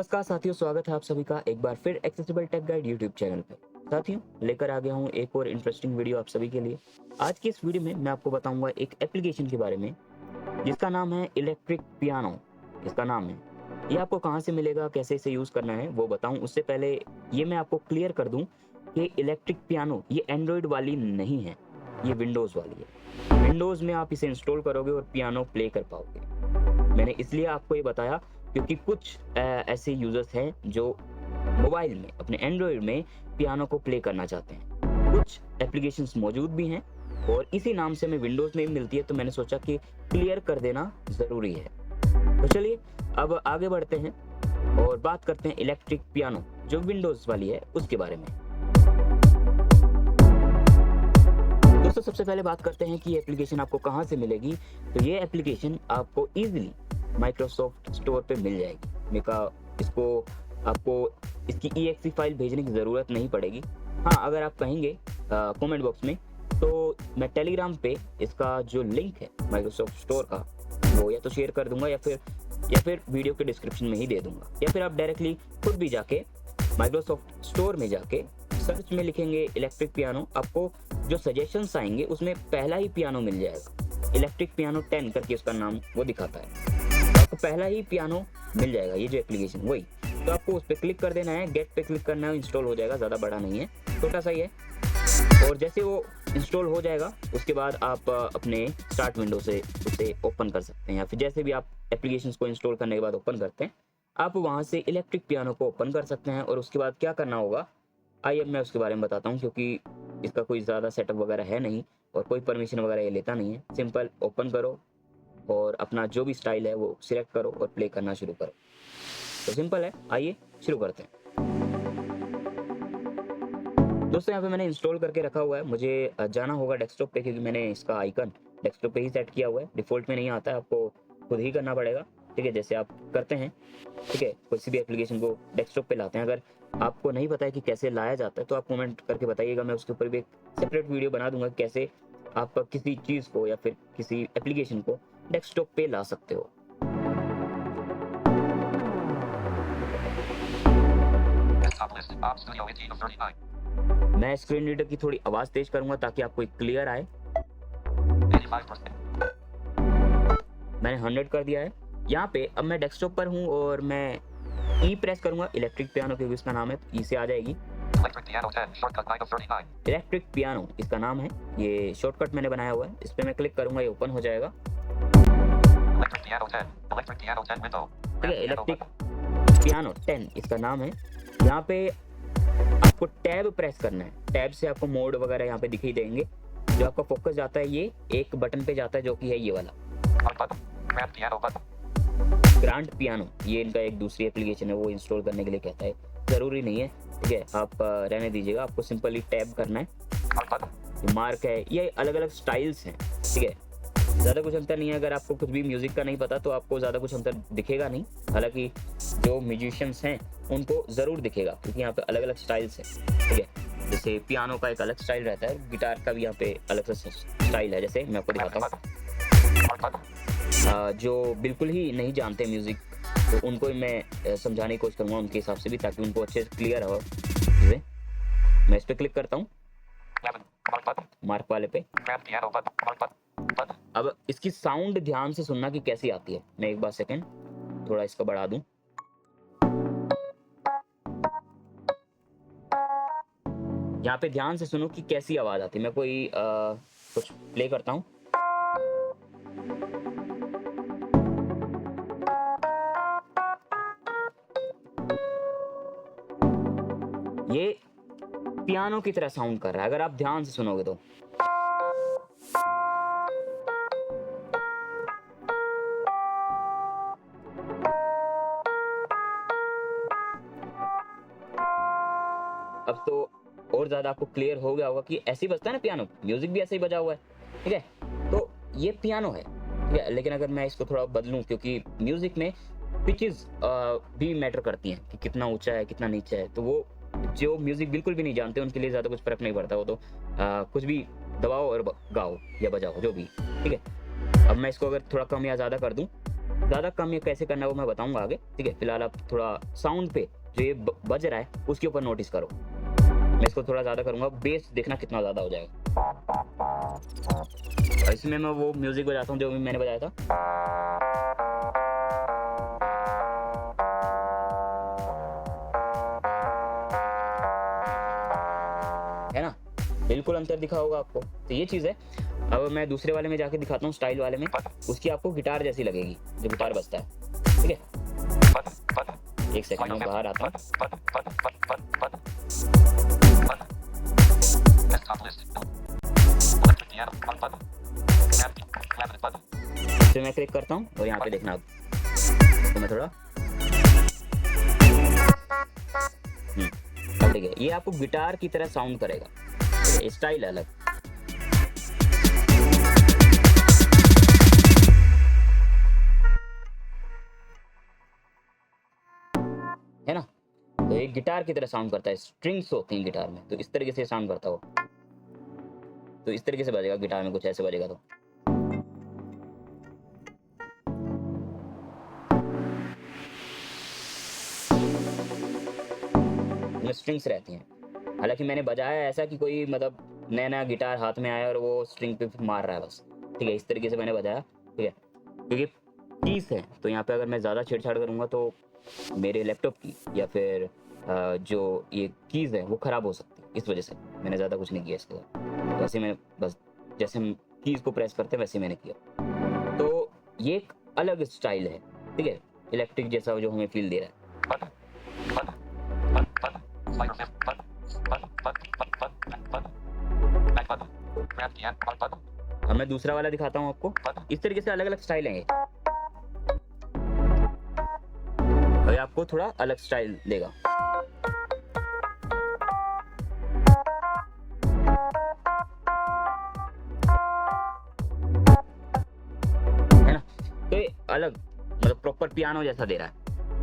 नमस्कार साथियों, स्वागत है आप सभी का एक बार फिर accessible tech guide YouTube channel पे। साथियों, लेकर आ गया हूँ एक और इंटरेस्टिंग वीडियो आप सभी के लिए। आज की इस वीडियो में मैं आपको बताऊंगा एक एप्लीकेशन के बारे में जिसका नाम है इलेक्ट्रिक पियानो। इसका नाम है, ये आपको कहाँ से मिलेगा, कैसे इसे यूज़ करना है वो बताऊँ उससे पहले ये मैं आपको क्लियर कर दूँ कि इलेक्ट्रिक पियानो ये एंड्रॉयड वाली नहीं है, ये विंडोज़ वाली है। विंडोज़ में आप इसे इंस्टॉल करोगे और पियानो प्ले कर पाओगे। मैंने इसलिए आपको ये बताया क्योंकि कुछ ऐसे यूजर्स हैं जो मोबाइल में अपने एंड्रॉयड में पियानो को प्ले करना चाहते हैं। कुछ एप्लीकेशंस मौजूद भी हैं और इसी नाम से हमें विंडोज़ में भी मिलती है, तो मैंने सोचा कि क्लियर कर देना ज़रूरी है। तो चलिए अब आगे बढ़ते हैं और बात करते हैं इलेक्ट्रिक पियानो जो विंडोज़ वाली है उसके बारे में। दोस्तों, सबसे पहले बात करते हैं कि ये एप्लीकेशन आपको कहाँ से मिलेगी। तो ये एप्लीकेशन आपको ईजिली माइक्रोसॉफ्ट स्टोर पे मिल जाएगी। आपको इसकी EXE फाइल भेजने की ज़रूरत नहीं पड़ेगी। हाँ, अगर आप कहेंगे कमेंट बॉक्स में तो मैं टेलीग्राम पे इसका जो लिंक है माइक्रोसॉफ्ट स्टोर का वो या तो शेयर कर दूंगा या फिर वीडियो के डिस्क्रिप्शन में ही दे दूंगा, या फिर आप डायरेक्टली खुद भी जाके माइक्रोसॉफ्ट स्टोर में जाके सर्च में लिखेंगे इलेक्ट्रिक पियानो, आपको जो सजेशंस आएंगे उसमें पहला ही पियानो मिल जाएगा। इलेक्ट्रिक पियानो 10 करके उसका नाम वो दिखाता है, तो आपको पहला ही पियानो मिल जाएगा, ये जो एप्लीकेशन वही। तो आपको उस पर क्लिक कर देना है, गेट पे क्लिक करना है, इंस्टॉल हो जाएगा। ज़्यादा बड़ा नहीं है, छोटा सा ही है। और जैसे वो इंस्टॉल हो जाएगा उसके बाद आप अपने स्टार्ट विंडो से उसे ओपन कर सकते हैं, या फिर जैसे भी आप एप्लीकेशंस को इंस्टॉल करने के बाद ओपन करते हैं आप वहाँ से इलेक्ट्रिक पियानो को ओपन कर सकते हैं। और उसके बाद क्या करना होगा आइए मैं उसके बारे में बताता हूँ, क्योंकि इसका कोई ज़्यादा सेटअप वगैरह है नहीं और कोई परमिशन वगैरह ये लेता नहीं है। सिंपल ओपन करो और अपना जो भी स्टाइल है वो सिलेक्ट करो और प्ले करना शुरू करो। तो सिंपल है, आइए शुरू करते हैं। दोस्तों, यहाँ पे मैंने इंस्टॉल करके रखा हुआ है। मुझे जाना होगा डेस्कटॉप पे, क्योंकि मैंने इसका आइकन डेस्कटॉप पे ही सेट किया हुआ है। डिफ़ॉल्ट में नहीं आता है, आपको खुद ही करना पड़ेगा। ठीक है, जैसे आप करते हैं, ठीक है, किसी भी एप्लीकेशन को डेस्कटॉप पे लाते हैं। अगर आपको नहीं पता है कि कैसे लाया जाता है तो आप कमेंट करके बताइएगा, मैं उसके ऊपर भी एक सेपरेट वीडियो बना दूंगा कैसे आप किसी चीज़ को या फिर किसी एप्लीकेशन को डेस्कटॉप पे ला सकते हो। मैं स्क्रीन रीडर की थोड़ी आवाज़ तेज करूंगा ताकि आपको क्लियर आए। मैंने 100 कर दिया है। यहाँ पे अब मैं डेस्कटॉप पर हूँ और मैं ई प्रेस करूंगा, इलेक्ट्रिक पियानो क्योंकि इसका नाम है, ई से आ जाएगी। इलेक्ट्रिक पियानो इसका नाम है, ये शॉर्टकट मैंने बनाया हुआ है। इस पर मैं क्लिक करूंगा, ये ओपन हो जाएगा। ठीक है, इलेक्ट्रिक पियानो 10 इसका नाम है। यहाँ पे आपको टैब प्रेस करना है, टैब से आपको मोड वगैरह यहाँ पे दिखाई देंगे। जो आपका फोकस जाता है ये एक बटन पे जाता है जो कि है ये वाला ग्रांड पियानो। ये इनका एक दूसरी एप्लीकेशन है, वो इंस्टॉल करने के लिए कहता है, ज़रूरी नहीं है। ठीक है, आप रहने दीजिएगा, आपको सिंपली टैब करना है। मार्क है, ये अलग अलग स्टाइल्स हैं। ठीक है, ज़्यादा कुछ अंतर नहीं है। अगर आपको कुछ भी म्यूज़िक का नहीं पता तो आपको ज़्यादा कुछ अंतर दिखेगा नहीं, हालांकि जो म्यूजिशियंस हैं उनको ज़रूर दिखेगा क्योंकि यहाँ पे अलग अलग स्टाइल्स हैं। ठीक है, जैसे पियानो का एक अलग स्टाइल रहता है, गिटार का भी यहाँ पे अलग सा स्टाइल है। जैसे मैं आपको दिखाता हूँ, जो बिल्कुल ही नहीं जानते म्यूज़िक तो उनको मैं समझाने की कोशिश करूँगा उनके हिसाब से भी, ताकि उनको अच्छे से क्लियर हो। जैसे मैं इस पर क्लिक करता हूँ मार्क वाले पे। अब इसकी साउंड ध्यान से सुनना कि कैसी आती है। मैं एक बार सेकंड थोड़ा इसका बढ़ा दूं। यहाँ पे ध्यान से सुनो कि कैसी आवाज आती है। मैं कोई कुछ प्ले करता हूँ। ये पियानो की तरह साउंड कर रहा है अगर आप ध्यान से सुनोगे तो। अब तो और ज़्यादा आपको क्लियर हो गया होगा कि ऐसे ही बजता है ना पियानो, म्यूजिक भी ऐसे ही बजा हुआ है। ठीक है, तो ये पियानो है। ठीक है, लेकिन अगर मैं इसको थोड़ा बदलूं, क्योंकि म्यूजिक में पिचेस भी मैटर करती हैं कि कितना ऊंचा है कितना नीचा है, तो वो जो म्यूजिक बिल्कुल भी नहीं जानते उनके लिए ज़्यादा कुछ फर्क नहीं पड़ता। वो तो कुछ भी दबाओ और गाओ या बजाओ जो भी। ठीक है, अब मैं इसको अगर थोड़ा कम या ज़्यादा कर दूं ज़्यादा कम ये कैसे करना है वो मैं बताऊंगा आगे, ठीक है। फिलहाल आप थोड़ा साउंड पे जो ये बज रहा है उसके ऊपर नोटिस करो। मैं इसको थोड़ा ज़्यादा करूंगा, बेस देखना कितना ज़्यादा हो जाएगा। और इसमें मैं वो म्यूजिक बजाता हूँ जो भी मैंने बजाया था। है ना, बिल्कुल अंतर दिखा होगा आपको। तो ये चीज़ है। अब मैं दूसरे वाले में जाके दिखाता हूँ, स्टाइल वाले में। उसकी आपको गिटार जैसी लगेगी, जो गिटार बजता है, ठीक है। एक सेकंड में बाहर आता हूँ। तो मैं क्लिक करता हूँ और यहाँ पे देखना अब तो मैं थोड़ा अब देखिए ये आपको गिटार की तरह साउंड करेगा, स्टाइल अलग। है ना, तो एक गिटार की तरह साउंड करता है, स्ट्रिंग्स होती हैं गिटार में, तो इस तरीके से साउंड करता हो। तो इस तरीके से बजेगा गिटार में, कुछ ऐसे बजेगा। तो में स्ट्रिंग्स रहती हैं। हालांकि मैंने बजाया ऐसा कि कोई मतलब नया नया गिटार हाथ में आया और वो स्ट्रिंग पे मार रहा है बस, ठीक है। इस तरीके से मैंने बजाया, ठीक है। क्योंकि कीज है तो यहाँ पे अगर मैं ज़्यादा छेड़छाड़ करूँगा तो मेरे लैपटॉप की या फिर जो ये कीज़ है वो ख़राब हो सकती है। इस वजह से मैंने ज़्यादा कुछ नहीं किया इसके बाद। वैसे मैंने बस जैसे हम कीज़ को प्रेस करते हैं वैसे मैंने किया। तो ये एक अलग स्टाइल है, ठीक है, इलेक्ट्रिक जैसा जो हमें फील दे रहा है। अब मैं दूसरा वाला दिखाता हूँ आपको। इस तरीके से अलग अलग स्टाइल हैं ये, और आपको थोड़ा अलग स्टाइल देगा। है ना, तो ये अलग मतलब प्रॉपर पियानो जैसा दे रहा है।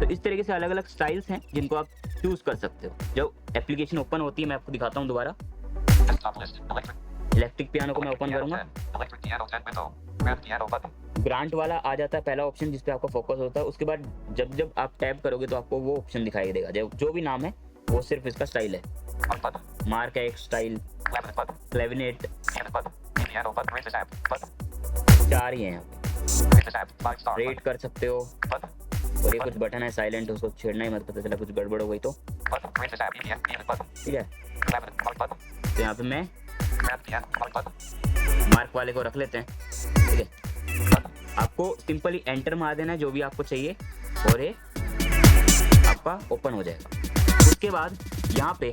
तो इस तरीके से अलग अलग स्टाइल्स हैं जिनको आप चूज कर सकते हो। जब एप्लीकेशन ओपन होती है मैं आपको दिखाता हूँ दोबारा। इलेक्ट्रिक पियानो को मैं ओपन करूंगा, ग्रांट वाला आ जाता है पहला ऑप्शन जिस पे आपका फोकस होता है। उसके बाद जब जब आप टैप करोगे तो आपको वो ऑप्शन दिखाई देगा, जो भी नाम है वो सिर्फ इसका स्टाइल है। मार्क है एक स्टाइल, क्लेविनेट, 4 ही हैं। रेट कर सकते हो, और ये कुछ बटन है साइलेंट, उसको छेड़ना ही मत, पता चला कुछ गड़बड़ हो गई तो, ठीक है। तो यहाँ पे मैं मार्क वाले को रख लेते हैं, ठीक है। आपको सिंपली एंटर मार देना है जो भी आपको चाहिए और ये आपका ओपन हो जाएगा। उसके बाद यहाँ पे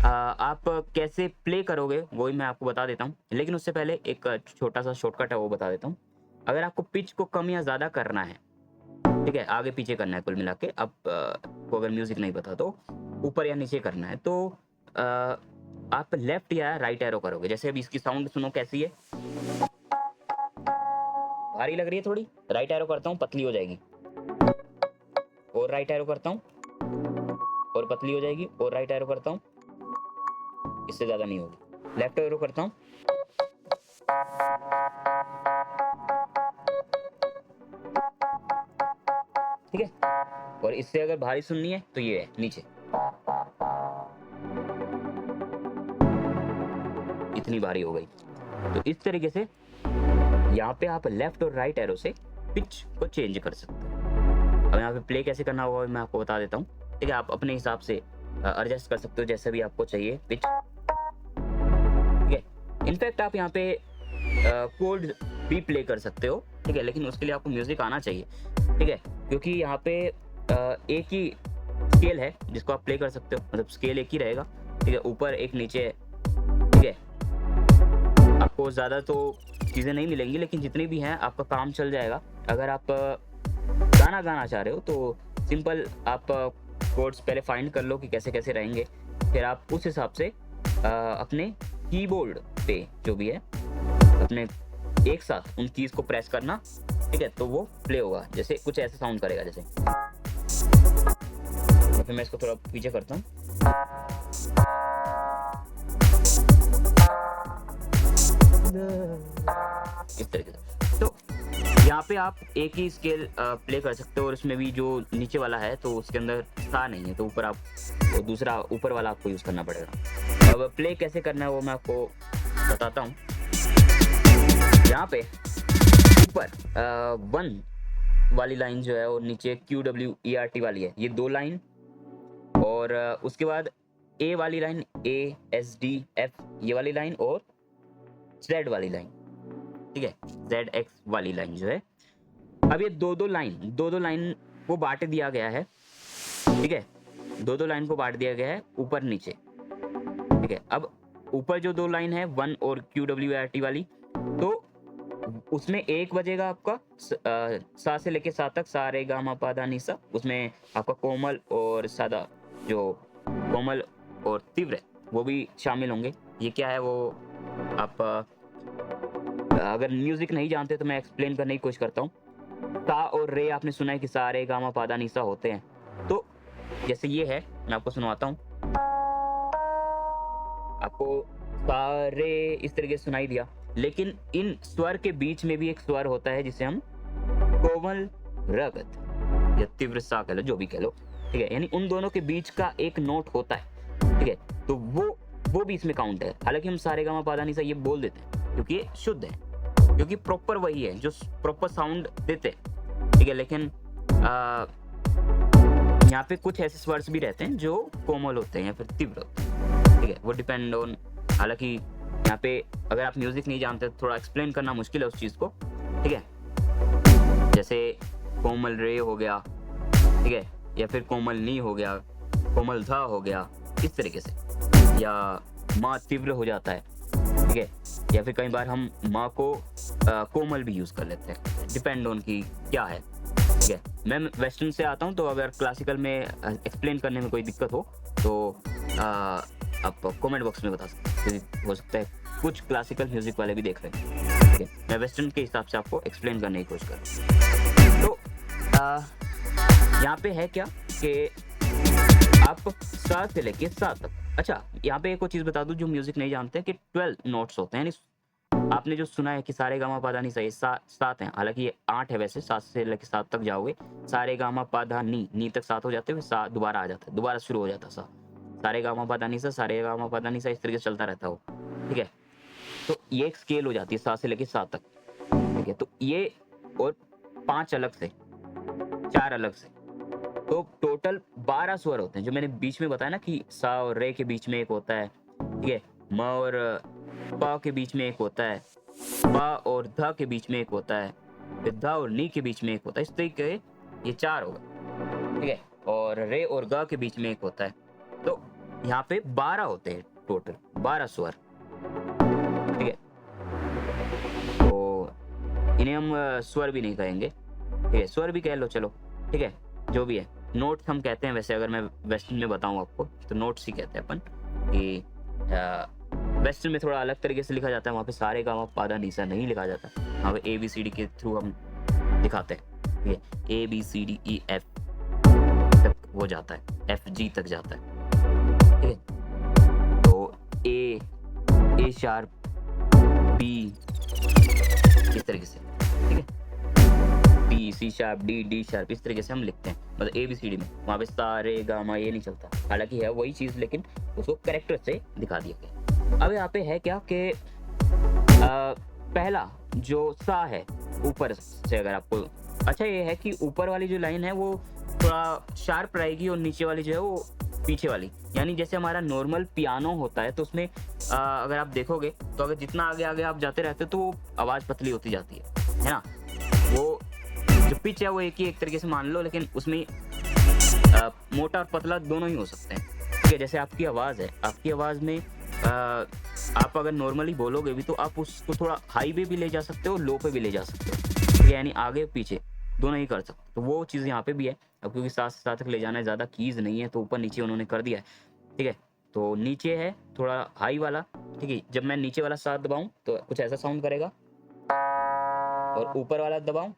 आप कैसे प्ले करोगे वो भी मैं आपको बता देता हूँ, लेकिन उससे पहले एक छोटा सा शॉर्टकट है वो बता देता हूँ। अगर आपको पिच को कम या ज़्यादा करना है, ठीक है, आगे पीछे करना है कुल मिला के, अब को अगर म्यूजिक नहीं पता तो ऊपर या नीचे करना है, तो आप लेफ्ट या राइट एरो करोगे। जैसे अभी इसकी साउंड सुनो कैसी है, भारी लग रही है थोड़ी, राइट एरो करता हूँ पतली हो जाएगी, और राइट एरो करता हूँ और पतली हो जाएगी, और राइट एरो करता हूँ, इससे ज्यादा नहीं होगी। लेफ्ट एरो करता हूँ, ठीक है। और इससे अगर भारी सुननी है तो ये है नीचे, इतनी भारी हो गई। तो इस तरीके से यहाँ पे आप लेफ्ट और राइट एरो से पिच को चेंज कर सकते हो। अब यहाँ पे प्ले कैसे करना होगा मैं आपको बता देता हूँ, ठीक है। आप अपने हिसाब से एडजस्ट कर सकते हो जैसे भी आपको चाहिए पिच, ठीक है। इनफैक्ट आप यहाँ पे कोड भी प्ले कर सकते हो, ठीक है, लेकिन उसके लिए आपको म्यूजिक आना चाहिए, ठीक है, क्योंकि यहाँ पे एक ही स्केल है जिसको आप प्ले कर सकते हो, मतलब स्केल एक ही रहेगा, ठीक है, ऊपर एक नीचे, ठीक है। आपको ज़्यादा तो चीज़ें नहीं मिलेंगी, लेकिन जितनी भी हैं आपका काम चल जाएगा। अगर आप गाना गाना चाह रहे हो तो सिंपल आप कोड्स पहले फाइंड कर लो कि कैसे कैसे रहेंगे, फिर आप उस हिसाब से अपने कीबोर्ड पे जो भी है अपने एक साथ उन कीज को प्रेस करना, ठीक है, तो वो प्ले होगा। जैसे कुछ ऐसे साउंड करेगा जैसे, तो फिर मैं इसको थोड़ा पीछे करता हूँ, इस तरीके से। तो यहाँ पे आप एक ही स्केल प्ले कर सकते हो और इसमें भी जो नीचे वाला है तो उसके अंदर सा नहीं है, तो ऊपर आप तो दूसरा ऊपर वाला आपको यूज़ करना पड़ेगा। अब प्ले कैसे करना है वो मैं आपको बताता हूँ। यहाँ पे ऊपर 1 वाली लाइन जो है और नीचे QWERT वाली है, ये 2 लाइन, और उसके बाद A वाली लाइन, ASDF ये वाली लाइन, और Z वाली लाइन, ठीक है, ZX वाली लाइन जो है। अब ये दो लाइन को बांट दिया गया है, ठीक है, 2 लाइन को बांट दिया गया है ऊपर नीचे, ठीक है। अब ऊपर जो 2 लाइन है 1 और QWERT वाली, तो उसमें एक बजेगा आपका सा से लेके सा तक, सा रे गा मा पा धा नी सा। उसमें आपका कोमल और सादा, जो कोमल और तीव्र वो भी शामिल होंगे। ये क्या है वो आप अगर म्यूजिक नहीं जानते तो मैं एक्सप्लेन करने की कोशिश करता हूँ। सा और रे आपने सुना है कि सा रे गा मा पा धा नी सा होते हैं, तो जैसे ये है, मैं आपको सुनवाता हूँ। आपको सा रे इस तरीके से सुनाई दिया, लेकिन इन स्वर के बीच में भी एक स्वर होता है जिसे हम कोमल रगत या तीव्र सा कह लो, जो भी कह लो, ठीक है, यानी उन दोनों के बीच का एक नोट होता है, ठीक है, तो वो भी इसमें काउंट है। हालांकि हम सारे गामा पादा नी सा ये बोल देते हैं क्योंकि ये शुद्ध है, क्योंकि प्रॉपर वही है जो प्रॉपर साउंड देते हैं, ठीक है, लेकिन यहाँ पे कुछ ऐसे स्वर्स भी रहते हैं जो कोमल होते हैं या फिर तीव्र होते हैं, ठीक है, वो डिपेंड ऑन। हालांकि यहाँ पे अगर आप म्यूजिक नहीं जानते तो थोड़ा एक्सप्लेन करना मुश्किल है उस चीज़ को, ठीक है, जैसे कोमल रे हो गया, ठीक है, या फिर कोमल नी हो गया, कोमल धा हो गया, इस तरीके से, या माँ तीव्र हो जाता है, ठीक है, या फिर कई बार हम माँ को कोमल भी यूज़ कर लेते हैं, डिपेंड ऑन की क्या है, ठीक है। मैं वेस्टर्न से आता हूँ, तो अगर क्लासिकल में एक्सप्लेन करने में कोई दिक्कत हो तो आप कमेंट बॉक्स में बता सकते, हो सकता है कुछ क्लासिकल म्यूजिक वाले भी देख रहे हैं, ठीक है, मैं वेस्टर्न के हिसाब से आपको एक्सप्लेन करने की कोशिश कर रहा हूँ। तो यहाँ पे है क्या कि आप सा से लेके सा तक, अच्छा यहाँ पे एक और चीज़ बता दूँ जो म्यूजिक नहीं जानते कि 12 नोट्स होते हैं, यानी आपने जो सुना है कि सारे गामा पा धा नी सा, ये 7 हैं, हालांकि ये 8 है वैसे, 7 से लेके 7 तक जाओगे, सारे गामा पा धा नी तक 7 हो जाते हैं, फिर सा दोबारा आ जाता है, दोबारा शुरू हो जाता है सा, सारे गामा पा धा नी सा, सारे गामा पा धा नी सा, इस तरीके से चलता रहता हो, ठीक है। तो ये एक स्केल हो जाती है 7 से लेके 7 तक, ठीक है, तो ये और 5 अलग से, 4 अलग से, तो टोटल 12 स्वर होते हैं, जो मैंने बीच में बताया ना कि सा और रे के बीच में एक होता है, ठीक है, म और पा के बीच में एक होता है, पा और धा के बीच में एक होता है, फिर धा और नी के बीच में एक होता है, इस तरीके ये 4 हो गए, ठीक है, और रे और गा के बीच में एक होता है, तो यहाँ पे 12 होते हैं टोटल, 12 स्वर, ठीक है। तो इन्हें हम स्वर भी नहीं कहेंगे, ठीक है, स्वर भी कह लो चलो, ठीक है, जो भी है, नोट्स हम कहते हैं वैसे, अगर मैं वेस्टर्न में बताऊं आपको तो नोट्स ही कहते हैं अपन, कि वेस्टर्न में थोड़ा अलग तरीके से लिखा जाता है, वहाँ पे सारे गामा पा धा नी सा नहीं लिखा जाता, वहाँ पे ABCD के थ्रू हम दिखाते हैं, ठीक है, ABCDEF तक वो जाता है, FG तक जाता है, ठीक है, तो A शार्प, B इस तरीके से, ठीक है, B C sharp, D sharp, इस तरीके से हम लिखते हैं, मतलब ABCD में, वहाँ पे सारे गामा ये नहीं चलता, हालांकि है वही चीज़ लेकिन उसको करेक्टर से दिखा दिया गया। अब यहाँ पे है क्या कि पहला जो सा है ऊपर से, अगर आपको अच्छा ये है कि ऊपर वाली जो लाइन है वो थोड़ा शार्प रहेगी और नीचे वाली जो है वो पीछे वाली, यानी जैसे हमारा नॉर्मल पियानो होता है तो उसमें अगर आप देखोगे तो अगर जितना आगे आगे आप जाते रहते हो तो वो आवाज़ पतली होती जाती है ना, वो जो पिच है वो एक तरीके से मान लो, लेकिन उसमें मोटा और पतला दोनों ही हो सकते हैं, ठीक है। जैसे आपकी आवाज़ है, आपकी आवाज़ में आप अगर नॉर्मली बोलोगे भी तो आप उसको थोड़ा हाई पे भी ले जा सकते हो, लो पे भी ले जा सकते हो, ठीक है, यानी आगे पीछे दोनों ही कर सकते हो, तो वो चीज़ यहाँ पे भी है। अब क्योंकि 7 से 7 तक ले जाना है, ज़्यादा कीज़ नहीं है तो ऊपर नीचे उन्होंने कर दिया है, ठीक है। तो नीचे है थोड़ा हाई वाला, ठीक है, जब मैं नीचे वाला 7 दबाऊँ तो कुछ ऐसा साउंड करेगा, और ऊपर वाला दबाऊँ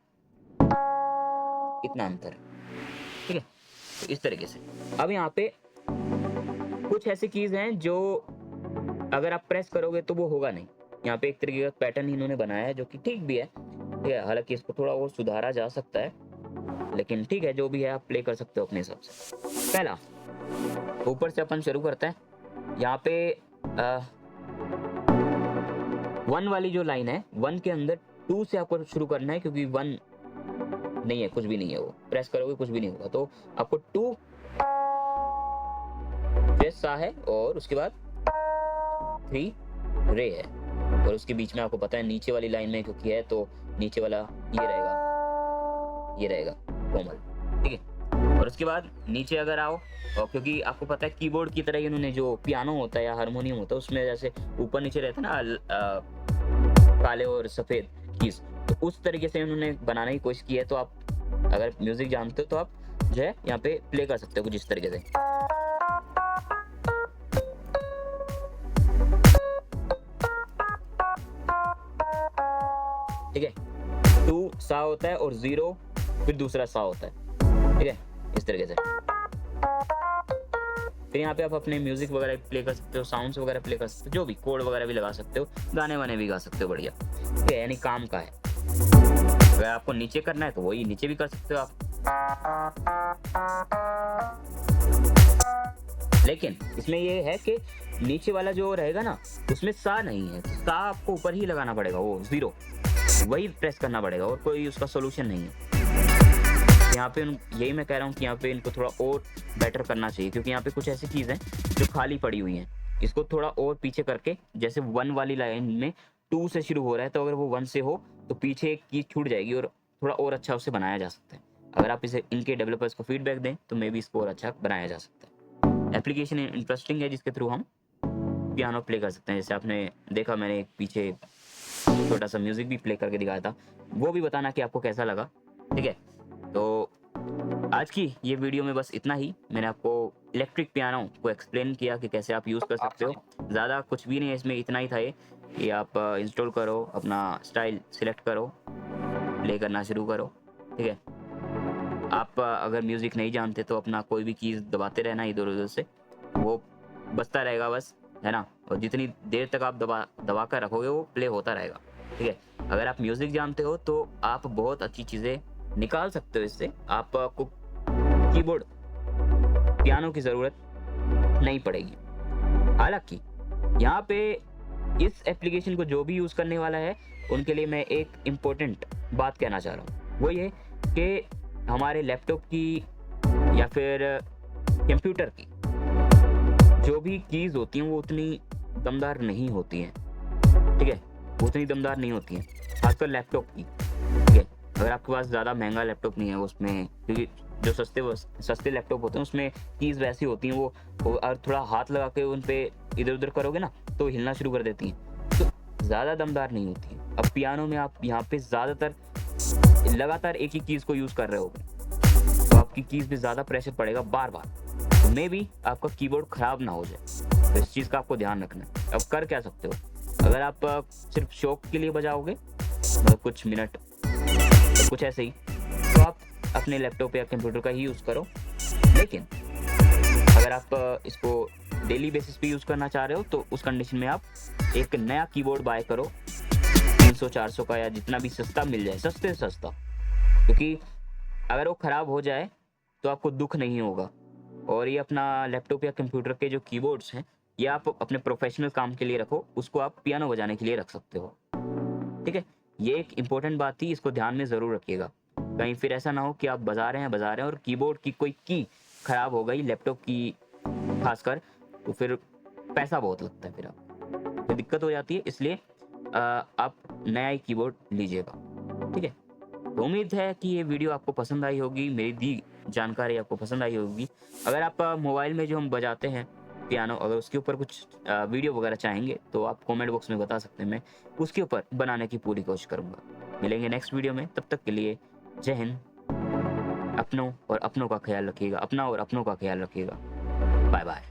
इतना अंतर है, ठीक है, तो इस तरीके से। अब यहाँ पे कुछ ऐसी कीज़ हैं जो अगर आप प्रेस करोगे तो वो होगा नहीं, यहाँ पे एक तरीके का पैटर्न इन्होंने बनाया है जो कि ठीक भी है, ठीक है। हालांकि इसको थोड़ा और सुधारा जा सकता है, लेकिन ठीक है, जो भी है आप प्ले कर सकते हो अपने हिसाब से। पहला, ऊपर से अपन शुरू करते हैं। यहाँ पे 1 वाली जो लाइन है, 1 के अंदर 2 से आपको शुरू करना है, क्योंकि 1 नहीं है, कुछ भी नहीं है, वो प्रेस करोगे कुछ भी नहीं होगा। तो आपको 2 सा है और उसके बाद 3 रे है, और उसके बीच में आपको पता है नीचे वाली लाइन में क्योंकि है तो नीचे वाला ये रहेगा कोमल, ठीक है। और उसके बाद नीचे अगर आओ, और क्योंकि आपको पता है कीबोर्ड की तरह ही उन्होंने जो पियानो होता है या हारमोनियम होता है उसमें जैसे ऊपर नीचे रहता है ना काले और सफेद कीज, तो उस तरीके से उन्होंने बनाने की कोशिश की है। तो आप अगर म्यूजिक जानते हो तो आप जो है यहाँ पे प्ले कर सकते हो कुछ इस तरीके से। ठीक है, 2 सा होता है और 0 फिर दूसरा सा होता है, ठीक है, इस तरीके से। फिर यहाँ पे आप अपने म्यूजिक वगैरह प्ले कर सकते हो, साउंड्स वगैरह प्ले कर सकते हो, जो भी कोड वगैरह भी लगा सकते हो, गाने वाने भी गा सकते हो, बढ़िया। ठीक है, यानी काम का है। अगर आपको नीचे करना है तो वही नीचे भी कर सकते हो आप, लेकिन इसमें ये है कि नीचे वाला जो रहेगा ना उसमें सा नहीं है, सा आपको ऊपर ही लगाना पड़ेगा, वो 0 वही प्रेस करना पड़ेगा, और कोई उसका सोल्यूशन नहीं है। यहाँ पे यही मैं कह रहा हूँ कि यहाँ पे इनको थोड़ा और बेटर करना चाहिए, क्योंकि यहाँ पे कुछ ऐसी चीज़ है जो खाली पड़ी हुई हैं, इसको थोड़ा और पीछे करके, जैसे 1 वाली लाइन में 2 से शुरू हो रहा है, तो अगर वो 1 से हो तो पीछे एक की छूट जाएगी और थोड़ा और अच्छा उसे बनाया जा सकता है। अगर आप इसे इनके डेवलपर्स को फीडबैक दें तो मे बी इसको और अच्छा बनाया जा सकता है। एप्लीकेशन इंटरेस्टिंग है जिसके थ्रू हम पियानो प्ले कर सकते हैं। जैसे आपने देखा, मैंने एक पीछे छोटा सा म्यूजिक भी प्ले करके दिखाया था, वो भी बताना कि आपको कैसा लगा, ठीक है। तो आज की ये वीडियो में बस इतना ही। मैंने आपको इलेक्ट्रिक पियानो को एक्सप्लेन किया कि कैसे आप यूज़ कर सकते हो। ज़्यादा कुछ भी नहीं है इसमें, इतना ही था ये कि आप इंस्टॉल करो, अपना स्टाइल सिलेक्ट करो, प्ले करना शुरू करो, ठीक है। आप अगर म्यूज़िक नहीं जानते तो अपना कोई भी कीज़ दबाते रहना इधर उधर से, वो बजता रहेगा बस, है ना। और जितनी देर तक आप दबा कर रखोगे वो प्ले होता रहेगा, ठीक है। अगर आप म्यूज़िक जानते हो तो आप बहुत अच्छी चीज़ें निकाल सकते हो इससे। आपको कीबोर्ड पियानो की ज़रूरत नहीं पड़ेगी। हालांकि यहाँ पे इस एप्लीकेशन को जो भी यूज़ करने वाला है उनके लिए मैं एक इम्पोर्टेंट बात कहना चाह रहा हूँ, वो ये कि हमारे लैपटॉप की या फिर कंप्यूटर की जो भी कीज़ होती हैं वो उतनी दमदार नहीं होती हैं, ठीक है, उतनी दमदार नहीं होती हैं, खासकर लैपटॉप की, ठीक है। अगर आपके पास ज़्यादा महंगा लैपटॉप नहीं है उसमें, क्योंकि जो सस्ते लैपटॉप होते हैं उसमें कीज़ वैसी होती हैं, वो और थोड़ा हाथ लगा के उन पे इधर उधर करोगे ना तो हिलना शुरू कर देती हैं, तो ज़्यादा दमदार नहीं होती हैं। अब पियानो में आप यहाँ पे ज़्यादातर लगातार एक ही कीज़ को यूज़ कर रहे होगे, तो आपकी कीज़ पे ज़्यादा प्रेशर पड़ेगा बार बार, तो मे भी आपका कीबोर्ड ख़राब ना हो जाए। तो इस चीज़ का आपको ध्यान रखना है। अब कर क्या सकते हो, अगर आप सिर्फ शौक के लिए बजाओगे, मतलब कुछ मिनट तो कुछ ऐसे ही, तो आप अपने लैपटॉप या कंप्यूटर का ही यूज़ करो। लेकिन अगर आप इसको डेली बेसिस पे यूज़ करना चाह रहे हो तो उस कंडीशन में आप एक नया कीबोर्ड बाय करो, 300-400 का या जितना भी सस्ता मिल जाए, सस्ते से सस्ता, क्योंकि अगर वो ख़राब हो जाए तो आपको दुख नहीं होगा। और ये अपना लैपटॉप या कंप्यूटर के जो कीबोर्ड्स हैं ये आप अपने प्रोफेशनल काम के लिए रखो, उसको आप पियानो बजाने के लिए रख सकते हो, ठीक है। ये एक इम्पोर्टेंट बात थी, इसको ध्यान में ज़रूर रखिएगा। कहीं फिर ऐसा ना हो कि आप बजा रहे हैं और कीबोर्ड की कोई की ख़राब हो गई, लैपटॉप की खासकर, तो फिर पैसा बहुत लगता है, फिर दिक्कत हो जाती है। इसलिए आप नया ही कीबोर्ड लीजिएगा, ठीक है। तो उम्मीद है कि ये वीडियो आपको पसंद आई होगी, मेरी दी जानकारी आपको पसंद आई होगी। अगर आप मोबाइल में जो हम बजाते हैं पियानो, अगर उसके ऊपर कुछ वीडियो वगैरह चाहेंगे तो आप कमेंट बॉक्स में बता सकते हैं, मैं उसके ऊपर बनाने की पूरी कोशिश करूँगा। मिलेंगे नेक्स्ट वीडियो में, तब तक के लिए जय हिंद। अपनों और अपनों का ख्याल रखिएगा, अपना और अपनों का ख्याल रखिएगा। Bye bye.